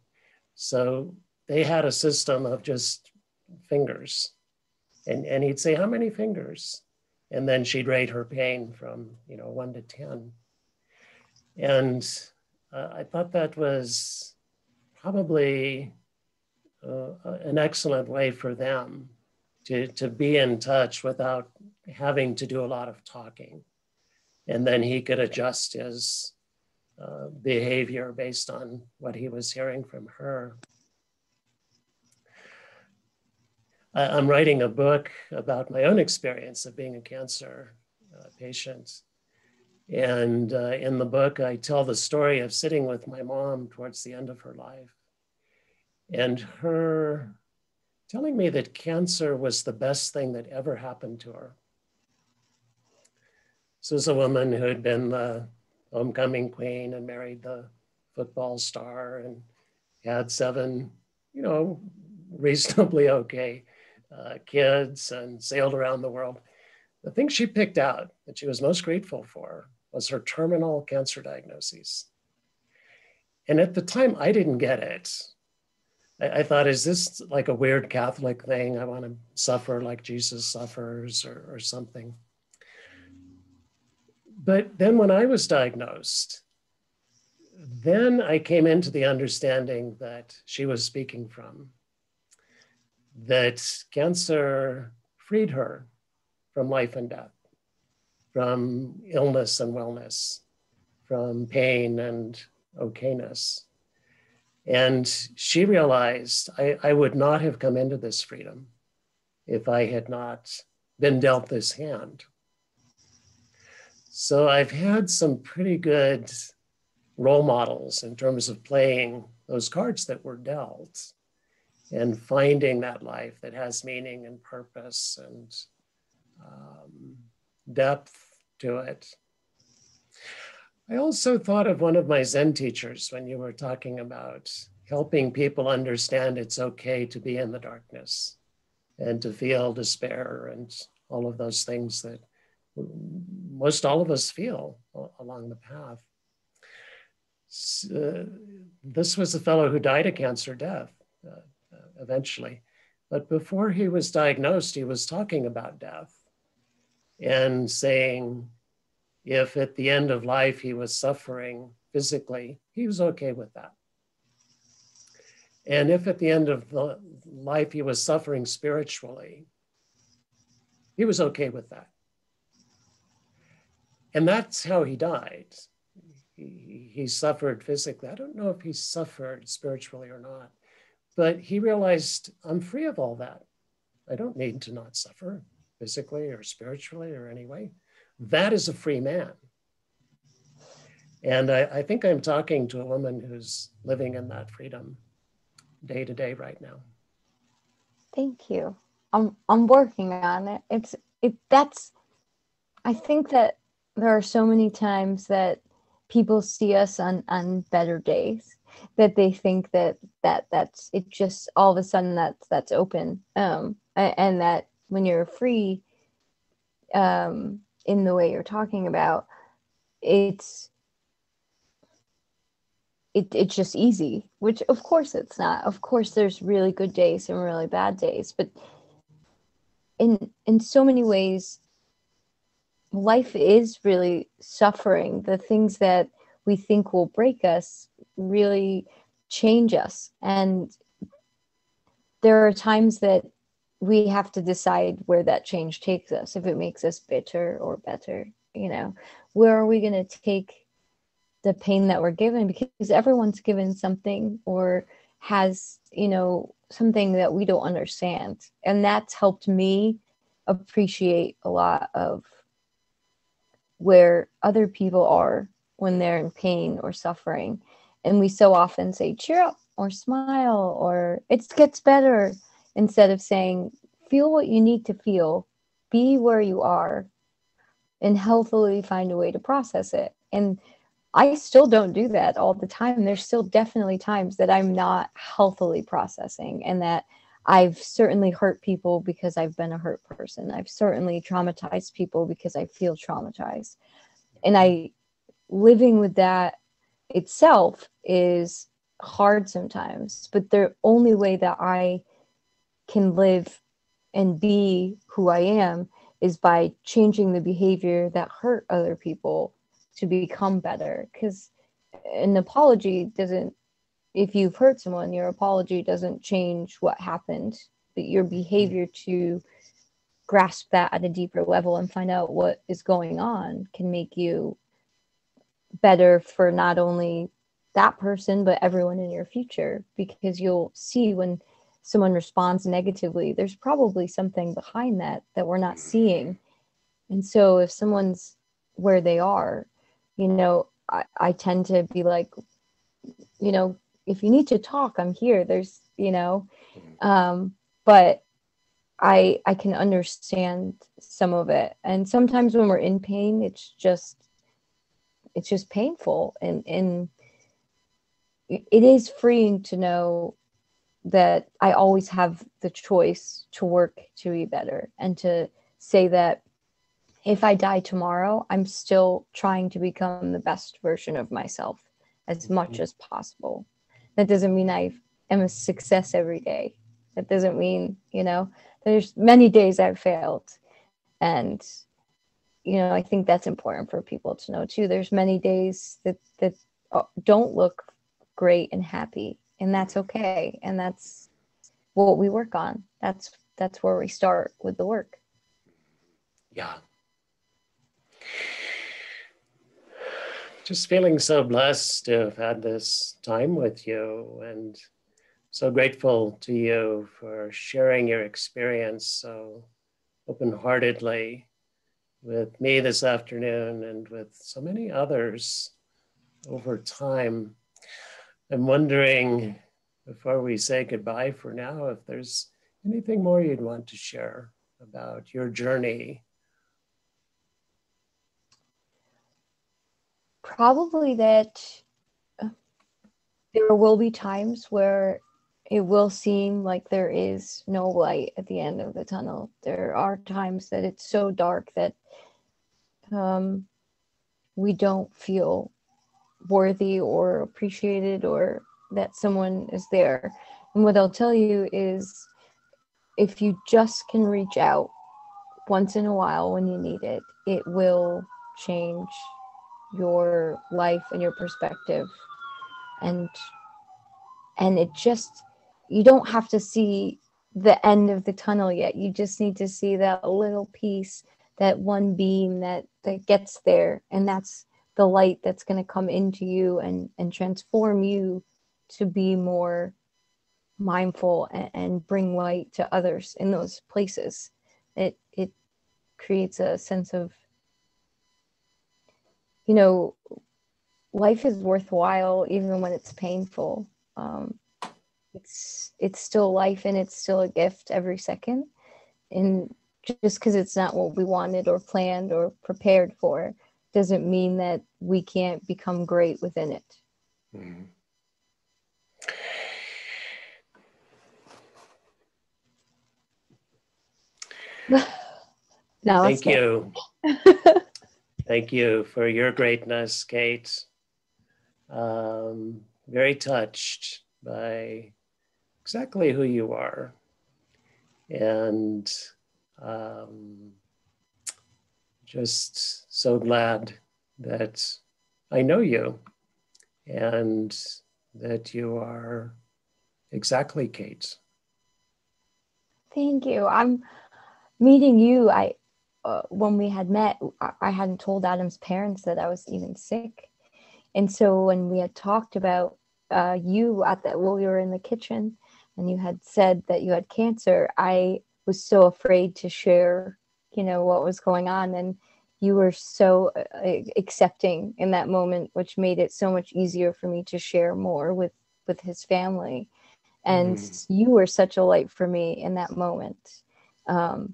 so they had a system of just fingers. And he'd say, how many fingers? And then she'd rate her pain from 1 to 10. And I thought that was probably an excellent way for them to be in touch without having to do a lot of talking. And then he could adjust his behavior based on what he was hearing from her. I'm writing a book about my own experience of being a cancer patient. And in the book, I tell the story of sitting with my mom towards the end of her life, and her telling me that cancer was the best thing that ever happened to her. This was a woman who had been the homecoming queen and married the football star and had 7, reasonably okay kids and sailed around the world. The thing she picked out that she was most grateful for was her terminal cancer diagnoses. And at the time, I didn't get it. I thought, is this like a weird Catholic thing? I want to suffer like Jesus suffers or something. But then when I was diagnosed, then I came into the understanding that she was speaking from, that cancer freed her from life and death, from illness and wellness, from pain and okayness. And she realized I would not have come into this freedom if I had not been dealt this hand. So I've had some pretty good role models in terms of playing those cards that were dealt and finding that life that has meaning and purpose and depth to it. I also thought of one of my Zen teachers when you were talking about helping people understand it's okay to be in the darkness and to feel despair and all of those things that most all of us feel along the path. This was a fellow who died a cancer death eventually, but before he was diagnosed, he was talking about death and saying, if at the end of life he was suffering physically, he was okay with that. And if at the end of the life he was suffering spiritually, he was okay with that. And that's how he died. He suffered physically. I don't know if he suffered spiritually or not, but he realized, I'm free of all that. I don't need to not suffer physically or spiritually or any way. That is a free man. And I think I'm talking to a woman who's living in that freedom day to day right now. Thank you. I'm working on it. I think that there are so many times that people see us on better days that they think that's it, just all of a sudden that's open. And that when you're free, in the way you're talking about, it's just easy, which of course it's not. Of course there's really good days and really bad days, but in so many ways life is really suffering. The things that we think will break us really change us, and there are times that we have to decide where that change takes us, if it makes us bitter or better. Where are we going to take the pain that we're given? Because everyone's given something or has, something that we don't understand. And that's helped me appreciate a lot of where other people are when they're in pain or suffering. And we so often say, cheer up or smile or it gets better, instead of saying, feel what you need to feel, be where you are, and healthily find a way to process it. And I still don't do that all the time. There's still definitely times that I'm not healthily processing, and that I've certainly hurt people because I've been a hurt person. I've certainly traumatized people because I feel traumatized. And living with that itself is hard sometimes, but the only way that I can live and be who I am is by changing the behavior that hurt other people to become better. Because an apology doesn't, if you've hurt someone, your apology doesn't change what happened, but your behavior to grasp that at a deeper level and find out what is going on can make you better for not only that person, but everyone in your future. Because you'll see when someone responds negatively, there's probably something behind that we're not seeing. And so if someone's where they are, I tend to be like, if you need to talk, I'm here. There's, but I can understand some of it. And sometimes when we're in pain, it's just it's just painful. And it is freeing to know that I always have the choice to work to be better, and to say that if I die tomorrow, I'm still trying to become the best version of myself as much as possible. That doesn't mean I am a success every day. That doesn't mean, there's many days I've failed. And, I think that's important for people to know too. There's many days that don't look great and happy, and that's okay. And that's what we work on. That's where we start with the work. Yeah. Just feeling so blessed to have had this time with you, and so grateful to you for sharing your experience so open-heartedly with me this afternoon and with so many others over time. I'm wondering, before we say goodbye for now, if there's anything more you'd want to share about your journey. Probably that there will be times where it will seem like there is no light at the end of the tunnel. There are times that it's so dark that we don't feel worthy or appreciated, or that someone is there. And what I'll tell you is, if you just can reach out once in a while when you need it, it will change your life and your perspective. And it just, you don't have to see the end of the tunnel yet. You just need to see that little piece, that one beam that gets there. And that's the light that's going to come into you and transform you to be more mindful and bring light to others in those places. It creates a sense of, life is worthwhile even when it's painful. It's still life, and it's still a gift every second. And just because it's not what we wanted or planned or prepared for doesn't mean that we can't become great within it. Mm-hmm. Thank you. Thank you for your greatness, Kate. Very touched by exactly who you are. And just so glad that I know you and that you are exactly Kate. Thank you. I'm meeting you. When we had met, I hadn't told Adam's parents that I was even sick. And so when we had talked about you while we were in the kitchen, and you had said that you had cancer, I was so afraid to share, what was going on. And you were so accepting in that moment, which made it so much easier for me to share more with his family. And you were such a light for me in that moment,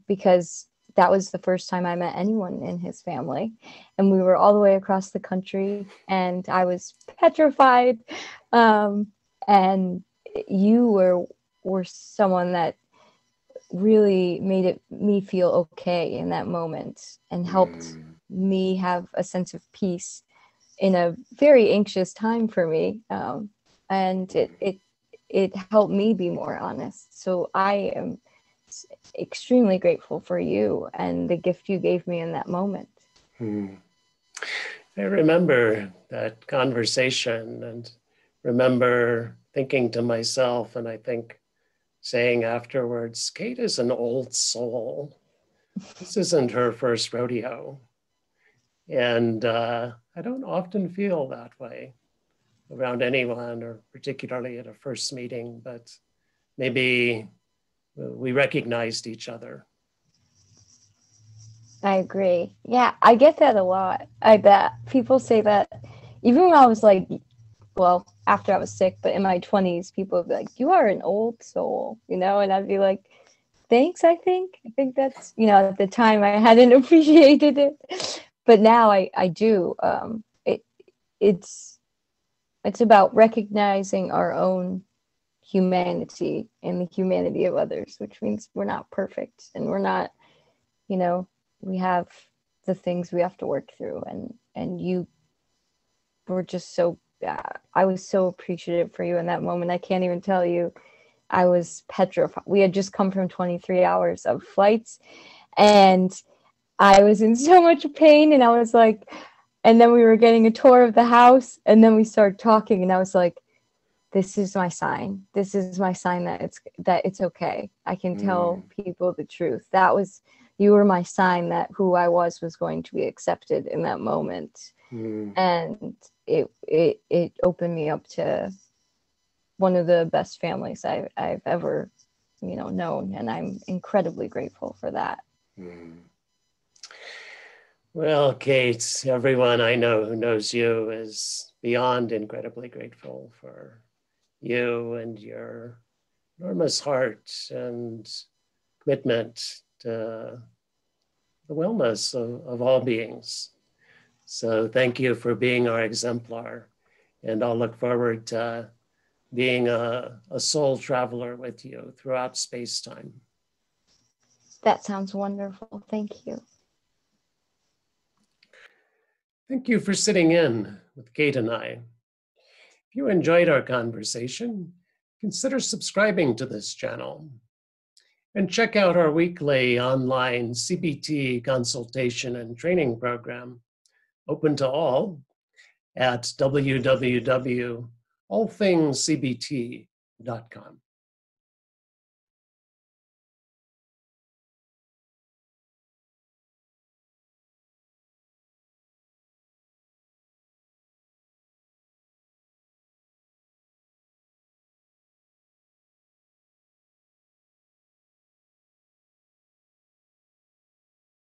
because that was the first time I met anyone in his family. And we were all the way across the country, and I was petrified. And you were someone that really made me feel okay in that moment, and helped me have a sense of peace in a very anxious time for me. And it helped me be more honest. So I am extremely grateful for you and the gift you gave me in that moment. I remember that conversation, and remember thinking to myself, and I think saying afterwards, Kate is an old soul. This isn't her first rodeo. And I don't often feel that way around anyone, or particularly at a first meeting, but maybe we recognized each other. I agree. Yeah, I get that a lot. I bet people say that even when I was after I was sick, but in my 20s, people would be like, you are an old soul, and I'd be like, thanks, I think that's, at the time I hadn't appreciated it. But now I do. it's about recognizing our own humanity and the humanity of others, which means we're not perfect and we're not, you know, we have the things we have to work through, and you were just so, I was so appreciative for you in that moment. I can't even tell you, I was petrified. We had just come from 23 hours of flights, and I was in so much pain, and I was like, and then we were getting a tour of the house, and then we started talking, and I was like, this is my sign. This is my sign that it's okay. I can tell people the truth. You were my sign that who I was going to be accepted in that moment. And it opened me up to one of the best families I've ever, known. And I'm incredibly grateful for that. Well, Kate, everyone I know who knows you is beyond incredibly grateful for you and your enormous heart and commitment to the wellness of all beings. So thank you for being our exemplar. And I'll look forward to being a soul traveler with you throughout space-time. That sounds wonderful. Thank you. Thank you for sitting in with Kate and I. If you enjoyed our conversation, consider subscribing to this channel and check out our weekly online CBT consultation and training program, open to all, at www.allthingscbt.com.